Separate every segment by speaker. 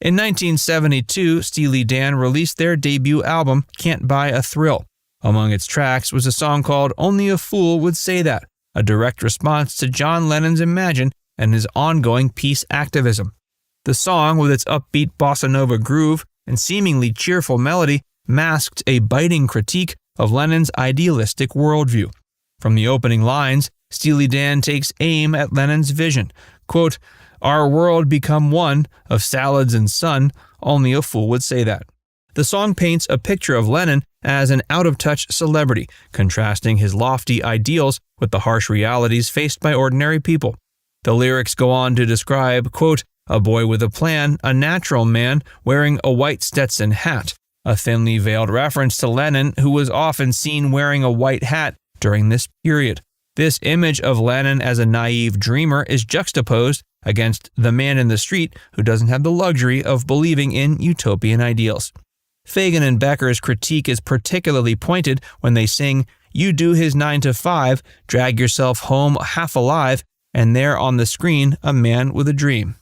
Speaker 1: In 1972, Steely Dan released their debut album, Can't Buy a Thrill. Among its tracks was a song called Only a Fool Would Say That, a direct response to John Lennon's Imagine and his ongoing peace activism. The song, with its upbeat bossa nova groove and seemingly cheerful melody, masked a biting critique of Lennon's idealistic worldview. From the opening lines, Steely Dan takes aim at Lennon's vision. Quote, "Our world become one of salads and sun, only a fool would say that." The song paints a picture of Lennon as an out-of-touch celebrity, contrasting his lofty ideals with the harsh realities faced by ordinary people. The lyrics go on to describe, quote, "A boy with a plan, a natural man, wearing a white Stetson hat," a thinly veiled reference to Lennon, who was often seen wearing a white hat during this period. This image of Lennon as a naive dreamer is juxtaposed against the man in the street who doesn't have the luxury of believing in utopian ideals. Fagan and Becker's critique is particularly pointed when they sing, "You do his 9 to 5, drag yourself home half alive, and there on the screen, a man with a dream."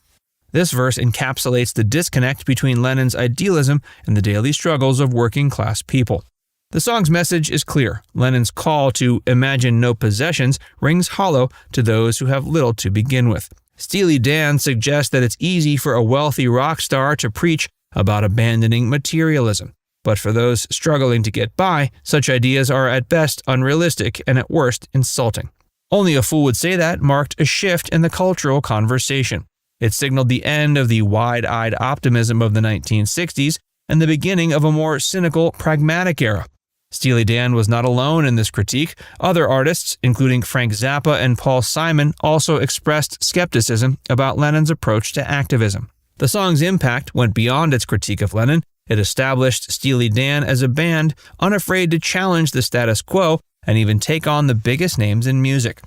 Speaker 1: This verse encapsulates the disconnect between Lennon's idealism and the daily struggles of working-class people. The song's message is clear. Lennon's call to imagine no possessions rings hollow to those who have little to begin with. Steely Dan suggests that it's easy for a wealthy rock star to preach about abandoning materialism. But for those struggling to get by, such ideas are at best unrealistic and at worst insulting. Only a Fool Would Say That marked a shift in the cultural conversation. It signaled the end of the wide-eyed optimism of the 1960s and the beginning of a more cynical, pragmatic era. Steely Dan was not alone in this critique. Other artists, including Frank Zappa and Paul Simon, also expressed skepticism about Lennon's approach to activism. The song's impact went beyond its critique of Lennon. It established Steely Dan as a band unafraid to challenge the status quo and even take on the biggest names in music.